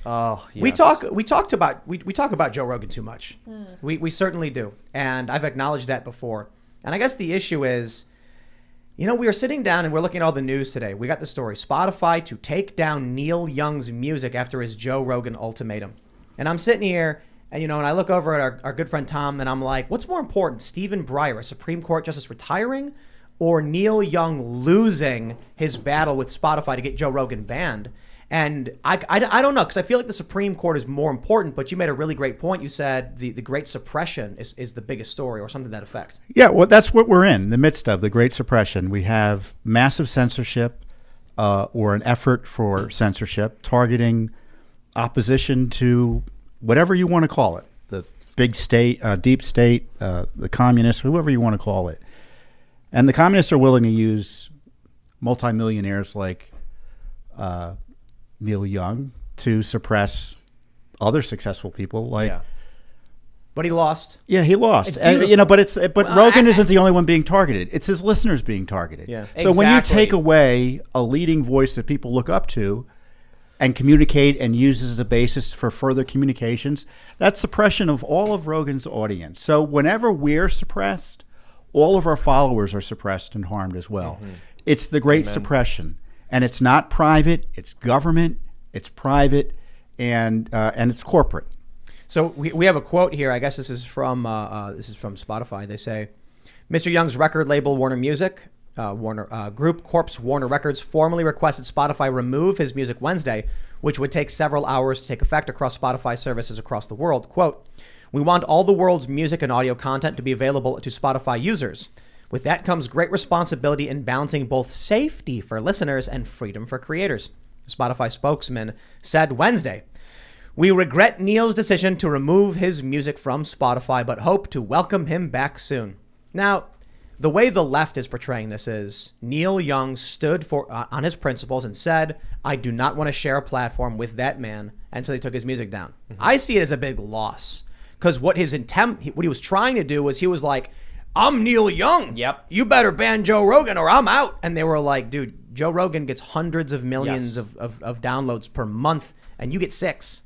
Oh, yes. We talk about Joe Rogan too much. We certainly do, and I've acknowledged that before. And I guess the issue is, we are sitting down and we're looking at all the news today. We got the story: Spotify to take down Neil Young's music after his Joe Rogan ultimatum. And I'm sitting here, and and I look over at our good friend Tom, and I'm like, what's more important, Stephen Breyer, a Supreme Court justice, retiring, or Neil Young losing his battle with Spotify to get Joe Rogan banned? And I don't know, because I feel like the Supreme Court is more important, but you made a really great point. You said the Great Suppression is the biggest story, or something to that effect. Yeah, well, that's what we're in the midst of, the Great Suppression. We have massive censorship, or an effort for censorship, targeting opposition to whatever you want to call it, the big state, deep state, the communists, whoever you want to call it. And the communists are willing to use multimillionaires like Neil Young to suppress other successful people like. Yeah. But he lost. Yeah, he lost. And, but Rogan isn't the only one being targeted. It's his listeners being targeted. Yeah. So when you take away a leading voice that people look up to and communicate and use as a basis for further communications, that's suppression of all of Rogan's audience. So whenever we're suppressed, all of our followers are suppressed and harmed as well. Mm-hmm. It's the Great Suppression. And it's not private, it's government, it's private, and it's corporate. So we have a quote here. I guess this is from Spotify. They say, Mr. Young's record label Warner Music, Group Corp's Warner Records, formally requested Spotify remove his music Wednesday, which would take several hours to take effect across Spotify services across the world. Quote, we want all the world's music and audio content to be available to Spotify users. With that comes great responsibility in balancing both safety for listeners and freedom for creators. The Spotify spokesman said Wednesday, we regret Neil's decision to remove his music from Spotify, but hope to welcome him back soon. Now, the way the left is portraying this is Neil Young stood on his principles and said, I do not want to share a platform with that man, and so they took his music down. Mm-hmm. I see it as a big loss, because what he was trying to do was he was like, I'm Neil Young. Yep. You better ban Joe Rogan or I'm out. And they were like, dude, Joe Rogan gets hundreds of millions of downloads per month, and you get 6.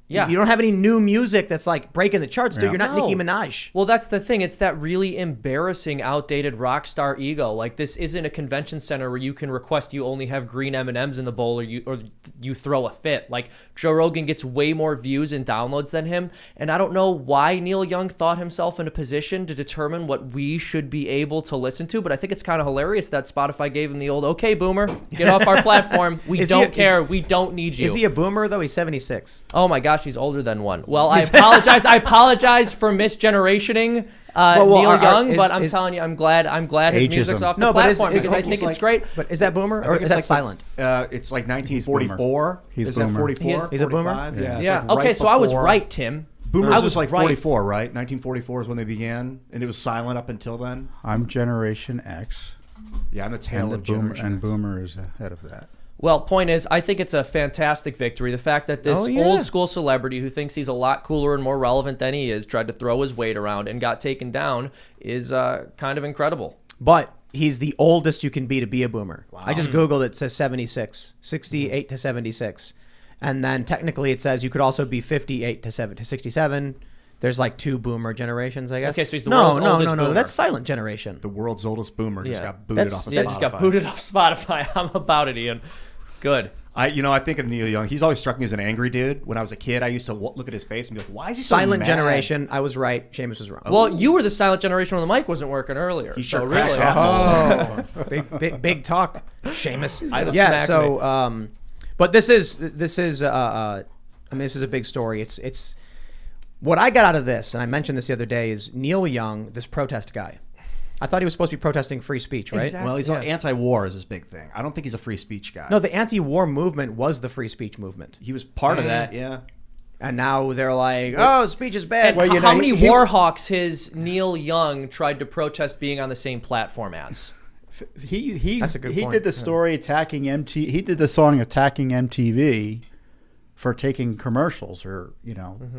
Yeah. You don't have any new music that's like breaking the charts, dude. Yeah. You're not Nicki Minaj. Well, that's the thing. It's that really embarrassing, outdated rock star ego. Like, this isn't a convention center where you can request you only have green M&Ms in the bowl, or you throw a fit. Like, Joe Rogan gets way more views and downloads than him. And I don't know why Neil Young thought himself in a position to determine what we should be able to listen to. But I think it's kind of hilarious that Spotify gave him the old, okay, boomer, get off our platform. We don't care. We don't need you. Is he a boomer, though? He's 76. Oh, my gosh. He's older than one. Well, I apologize. I apologize for misgenerationing Neil Young, but I'm telling you, I'm glad his music's off the platform, because I think it's great. But is that boomer, or is that silent? It's like 1944. He's boomer. That 44? He's a boomer? 45? Yeah. Yeah. Like Okay, so I was right, Tim. Boomers was like 44, right? 1944 is when they began, and it was silent up until then. I'm Generation X. Yeah, I'm the tail of Generation X. And Boomer is ahead of that. Well, point is, I think it's a fantastic victory. The fact that this old school celebrity who thinks he's a lot cooler and more relevant than he is tried to throw his weight around and got taken down is kind of incredible. But he's the oldest you can be to be a boomer. Wow. I just Googled it. It says 76, 68 to 76. And then technically it says you could also be 58 to 67. There's like 2 boomer generations, I guess. Okay, so he's the world's oldest boomer. No, that's silent generation. The world's oldest boomer just got booted off of Spotify. Yeah, just got booted off Spotify. I'm about it, Ian. Good. I think of Neil Young. He's always struck me as an angry dude. When I was a kid, I used to look at his face and be like, why is he so silent mad? generation? I was right. Seamus was wrong. Well, you were the silent generation when the mic wasn't working earlier. He sure really. Oh, big talk, Seamus. Yeah. So, but this is I mean, this is a big story. It's what I got out of this, and I mentioned this the other day, is Neil Young, this protest guy. I thought he was supposed to be protesting free speech, right? Exactly. Well, he's anti-war is his big thing. I don't think he's a free speech guy. No, the anti-war movement was the free speech movement. He was part of that, yeah. And now they're like, oh, speach is bad. And how many war hawks has Neil Young tried to protest being on the same platform as? That's a good point. He did the story attacking MTV. He did the song attacking MTV for taking commercials or,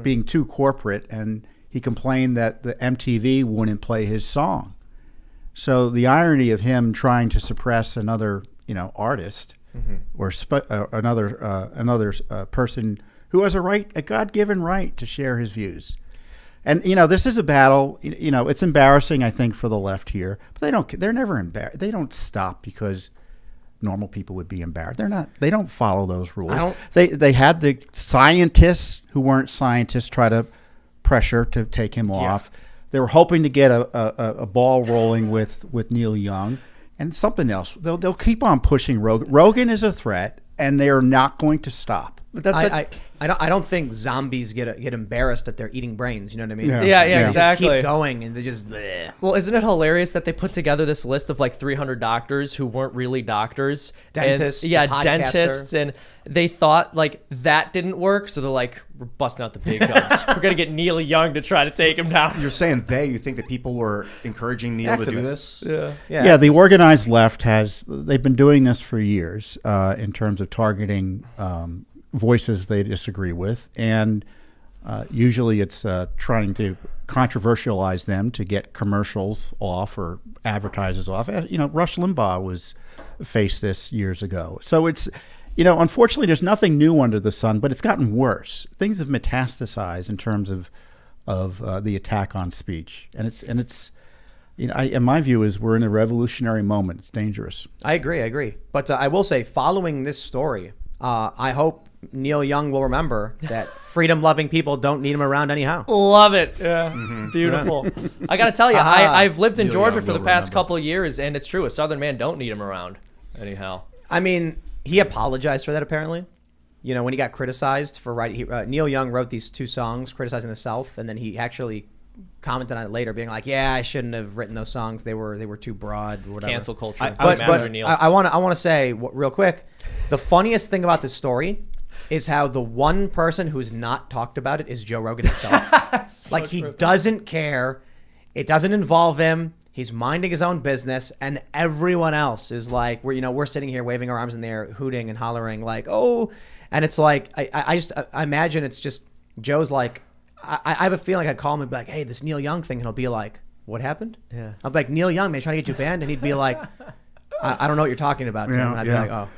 being too corporate. And he complained that the MTV wouldn't play his song. So the irony of him trying to suppress another, artist or another person who has a God-given right to share his views. And this is a battle. It's embarrassing, I think, for the left here, but they're never embarrassed. They don't stop because normal people would be embarrassed. They don't follow those rules. They had the scientists who weren't scientists try to pressure to take him off. They were hoping to get a ball rolling with Neil Young and something else. They'll keep on pushing Rogan. Rogan is a threat, and they are not going to stop. But I don't think zombies get embarrassed that they're eating brains. You know what I mean? Yeah, exactly. They just keep going, and they just. Bleh. Well, isn't it hilarious that they put together this list of like 300 doctors who weren't really doctors, dentists, dentists, and they thought like that didn't work, so they're like, we're busting out the big guns. We're gonna get Neil Young to try to take him down. You're saying you think that people were encouraging Neil to do this? Yeah. The organized left they've been doing this for years in terms of targeting voices they disagree with, and usually it's trying to controversialize them to get commercials off or advertisers off. Rush Limbaugh faced this years ago. So it's, unfortunately, there's nothing new under the sun, but it's gotten worse. Things have metastasized in terms of the attack on speech, and it's. And my view is we're in a revolutionary moment. It's dangerous. I agree. But I will say, following this story, I hope Neil Young will remember that freedom-loving people don't need him around anyhow. Love it. Yeah. Beautiful. I got to tell you, I've lived in Neil Georgia Young for the will past remember. couple of years, and it's true. A Southern man don't need him around anyhow. I mean, he apologized for that, apparently. When he got criticized for writing, Neil Young wrote these 2 songs criticizing the South, and then he actually commented on it later, being like, "Yeah, I shouldn't have written those songs. They were too broad." Or whatever. Cancel culture. But Neil. I want to say real quick, the funniest thing about this story is how the one person who's not talked about it is Joe Rogan himself. Like, he doesn't care. It doesn't involve him. He's minding his own business, and everyone else is like, we're sitting here waving our arms in the air, hooting and hollering like, oh, and it's like, I imagine it's just Joe's like, I have a feeling I'd call him and be like, hey, this Neil Young thing, and he'll be like, what happened? Yeah. I'm like, Neil Young, man, trying to get you banned, and he'd be like, I don't know what you're talking about, Tim. And I'd be like, oh.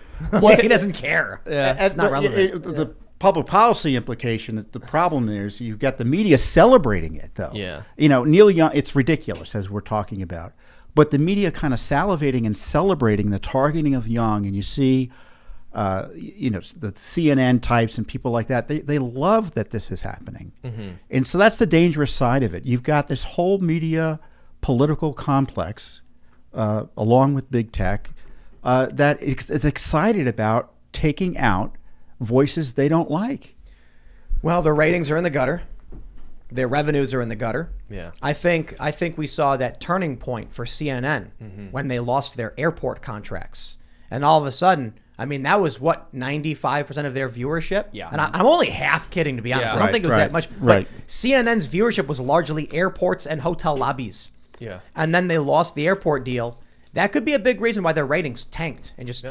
He doesn't care. Yeah. It's not relevant. The public policy implication, the problem there is you've got the media celebrating it, though. Yeah. Neil Young, it's ridiculous, as we're talking about. But the media kind of salivating and celebrating the targeting of Young, and you see, the CNN types and people like that, they love that this is happening. Mm-hmm. And so that's the dangerous side of it. You've got this whole media political complex, along with big tech, that is excited about taking out voices they don't like. Well, their ratings are in the gutter. Their revenues are in the gutter. Yeah. I think we saw that turning point for CNN when they lost their airport contracts. And all of a sudden, I mean, that was 95% of their viewership? Yeah. And I'm only half kidding, to be honest. Yeah. I don't think it was that much. Right. But CNN's viewership was largely airports and hotel lobbies. Yeah. And then they lost the airport deal. That could be a big reason why their ratings tanked and just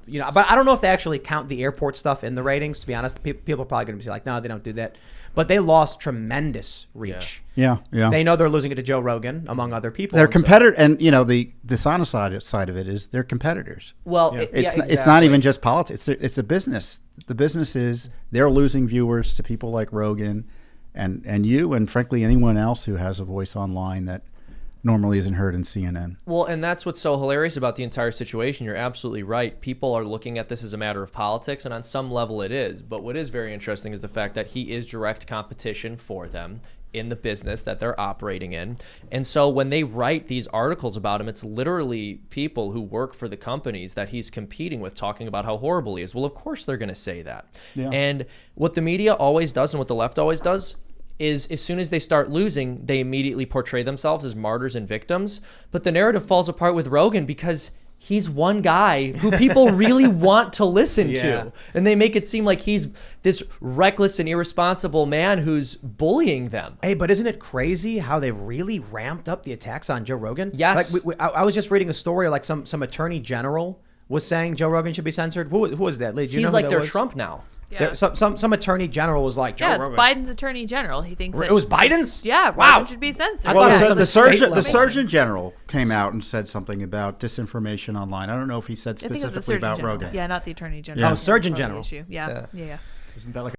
but I don't know if they actually count the airport stuff in the ratings, to be honest. People are probably going to be like, no, they don't do that. But they lost tremendous reach. Yeah. They know they're losing it to Joe Rogan, among other people. They're competitor, and the dishonest side of it is they're competitors. Well, It's not even just politics. It's a business. The business is they're losing viewers to people like Rogan, and you, and frankly anyone else who has a voice online that normally isn't heard in CNN. Well, and that's what's so hilarious about the entire situation. You're absolutely right. People are looking at this as a matter of politics, and on some level it is. But what is very interesting is the fact that he is direct competition for them in the business that they're operating in. And so when they write these articles about him, it's literally people who work for the companies that he's competing with talking about how horrible he is. Well, of course they're going to say that. Yeah. And what the media always does and what the left always does is as soon as they start losing, they immediately portray themselves as martyrs and victims. But the narrative falls apart with Rogan because he's one guy who people really want to listen to. And they make it seem like he's this reckless and irresponsible man who's bullying them. Hey, but isn't it crazy how they've really ramped up the attacks on Joe Rogan? Yes. Like I was just reading a story like some attorney general was saying Joe Rogan should be censored. Who was that? Lee, do you know He's who like that their was? Trump now. Yeah. Some attorney general was like, Joe it's Rogan. Biden's attorney general. He thinks that It was Biden's? Yeah, Wow. Rogan should be censored. I thought it was some the state surgeon, level. the Surgeon General came out and said something about disinformation online. I don't know if he said I think it was the specifically Surgeon about General. Rogan. Yeah, not the attorney general. Yeah. Oh, Surgeon That's General. probably the issue. Yeah. Isn't that like